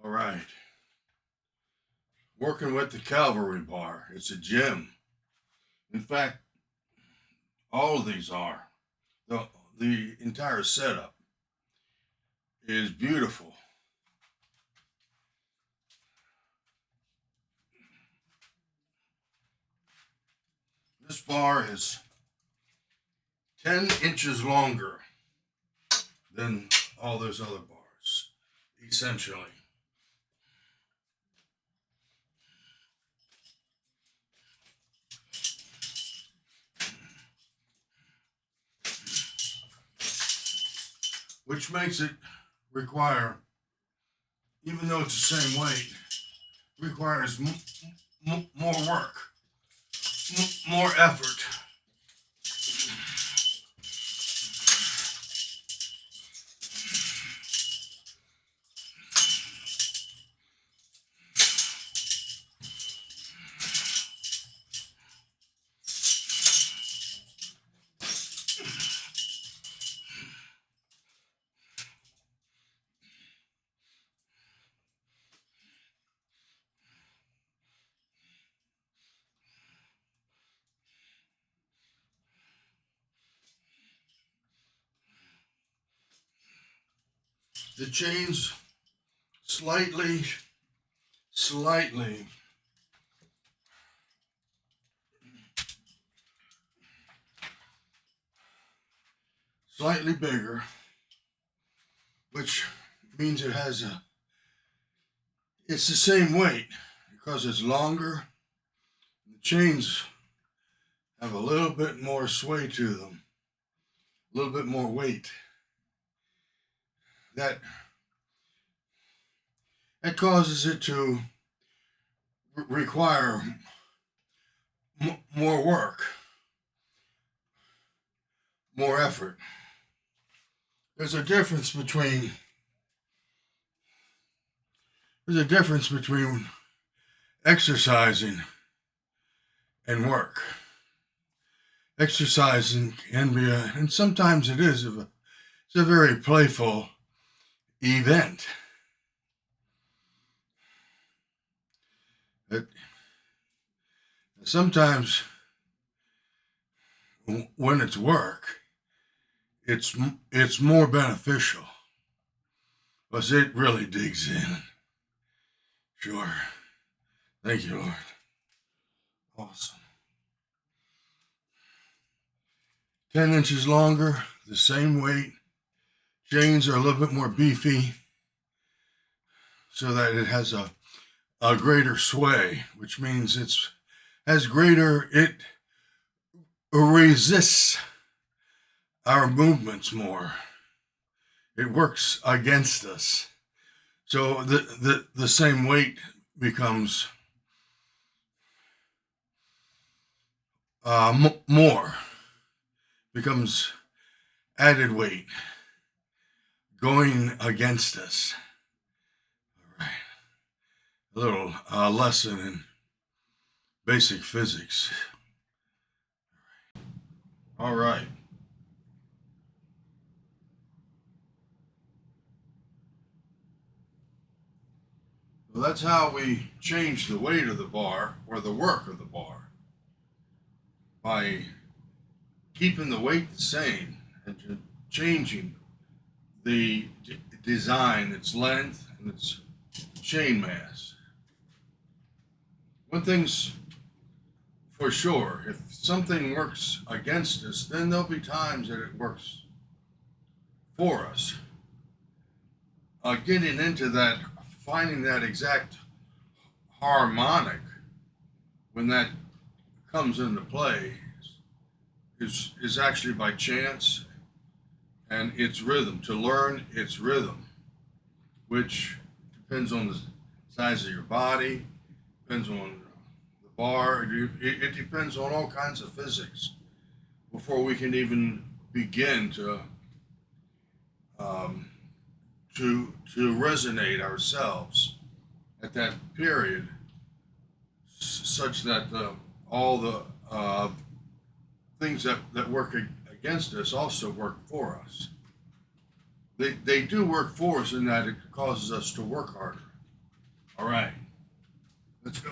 All right. Working with the Calvary bar. It's a gym. In fact, all of these are. The entire setup is beautiful. This bar is 10 inches longer than all those other bars, essentially. Which makes it require, even though it's the same weight, requires more work, more effort. The chains slightly bigger, which means it's the same weight because it's longer. The chains have a little bit more sway to them, a little bit more weight. That causes it to require more work, more effort. There's a difference between exercising and work. Exercising can be and sometimes it is, it's a very playful event. Sometimes when it's work, it's more beneficial because it really digs in. Sure. Thank you, Lord. Awesome. 10 inches longer, the same weight. Chains are a little bit more beefy so that it has a greater sway, which means it resists our movements more. It works against us. So the same weight becomes becomes added weight going against us. All right. A little lesson in basic physics. All right. Well, that's how we change the weight of the bar or the work of the bar, by keeping the weight the same and changing the design, its length, and its chain mass. One thing's for sure, if something works against us, then there'll be times that it works for us. Getting into that, finding that exact harmonic when that comes into play is actually by chance, and its rhythm, to learn its rhythm, which depends on the size of your body, depends on the bar, it depends on all kinds of physics before we can even begin to resonate ourselves at that period, such that all the things that work against us also work for us. They do work for us in that it causes us to work harder. All right, let's go.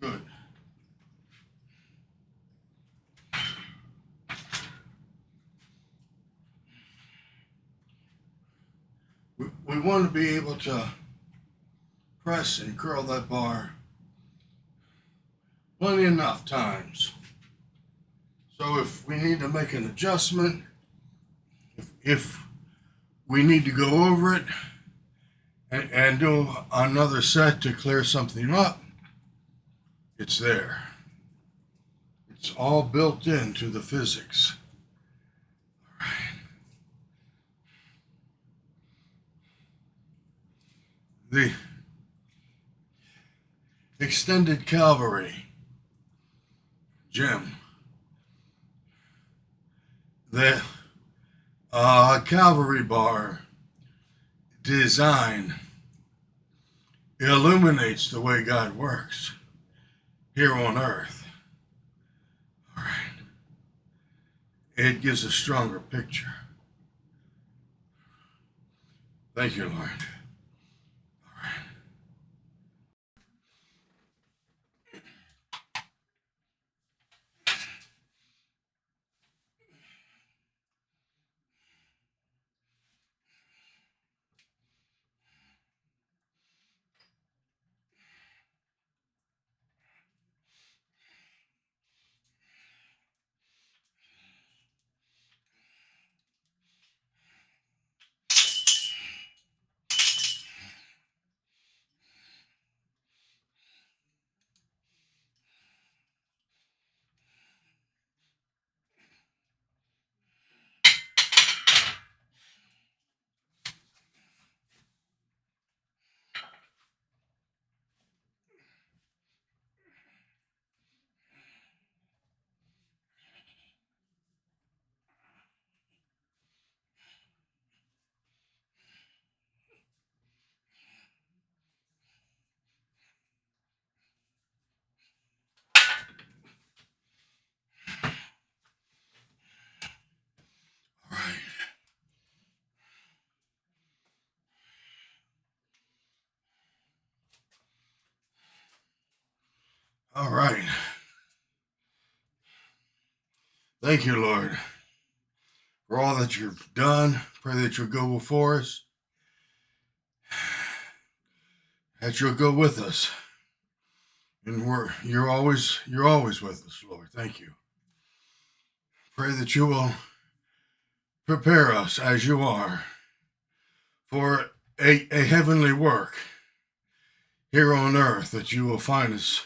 Good. We want to be able to press and curl that bar plenty enough times. So if we need to make an adjustment, if we need to go over it and do another set to clear something up, it's there. It's all built into the physics. All right. The extended Calvary gym. The Calvary bar design illuminates the way God works here on earth. All right. It gives a stronger picture. Thank you, Lord. All right. All right. All right. Thank you, Lord, for all that you've done. Pray that you'll go before us, that you'll go with us. And you're always with us, Lord. Thank you. Pray that you will prepare us as you are for a heavenly work here on earth, that you will find us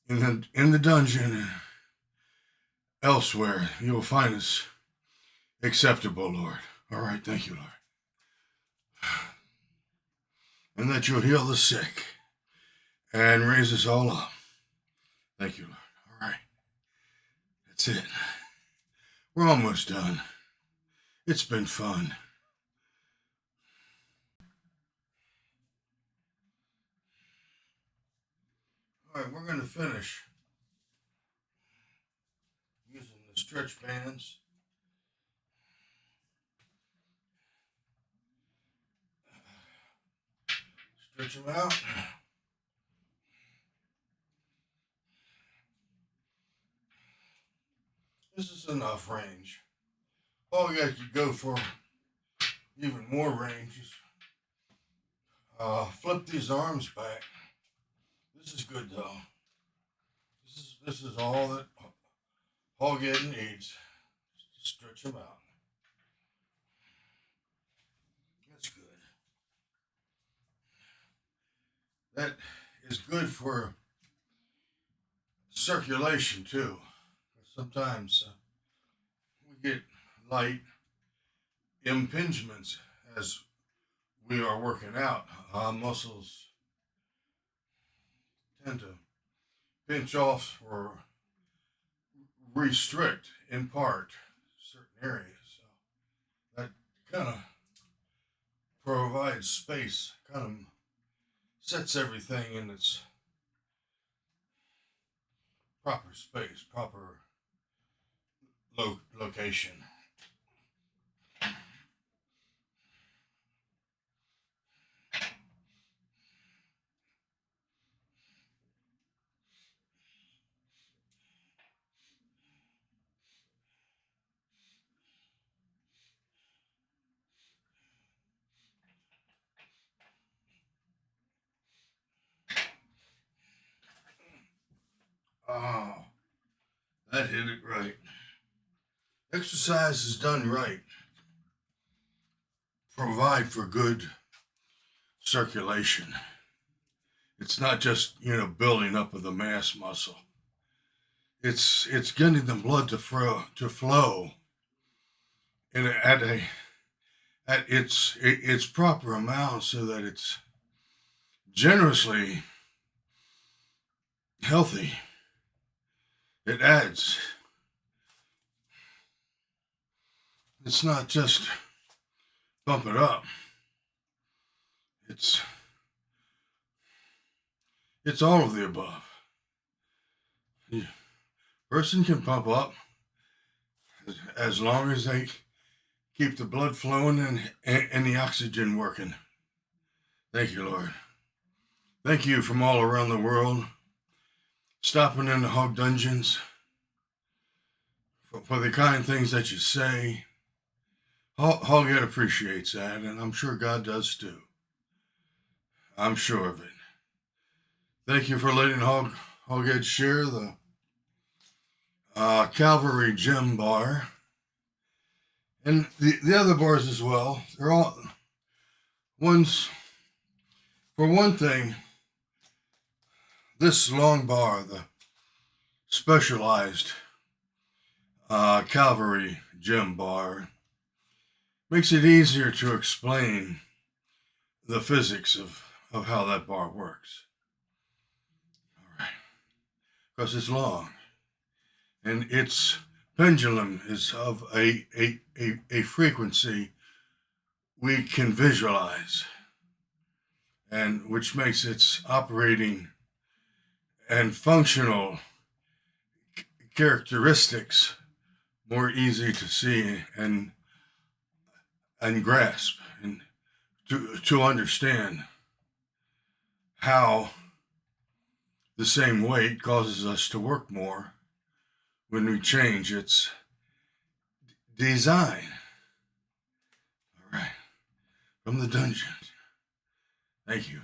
in the dungeon and elsewhere. You will find us acceptable, Lord. All right, thank you, Lord. And that you'll heal the sick and raise us all up. Thank you, Lord. All right. That's it. We're almost done. It's been fun. All right, we're going to finish using the stretch bands. Stretch them out. This is enough range. Oh yeah, you go for even more ranges. Flip these arms back. This is good though. This is all that Hogg needs. Just stretch them out. That's good. That is good for circulation too. Sometimes we get light impingements as we are working out. Our muscles tend to pinch off or restrict in part certain areas. So that kind of provides space, kind of sets everything in its proper space, proper location. Oh, that hit it right. Exercise is done right. Provide for good circulation. It's not just building up of the mass muscle. It's getting the blood to flow in at its proper amount so that it's generously healthy. It adds. It's not just bump it up. It's all of the above. The person can pump up as long as they keep the blood flowing and the oxygen working. Thank you, Lord. Thank you from all around the world, stopping in the Hogg dungeons, for the kind things that you say. Hogg appreciates that, and I'm sure God does too. I'm sure of it. Thank you for letting Hogg share the Calvary gem bar and the other bars as well. They're all ones. For one thing, this long bar, the specialized Calvary gem bar, makes it easier to explain the physics of how that bar works. All right. Because it's long. And its pendulum is of a frequency we can visualize, and which makes its operating and functional characteristics more easy to see and grasp, and to understand how the same weight causes us to work more when we change its design. All right. From the dungeon. Thank you.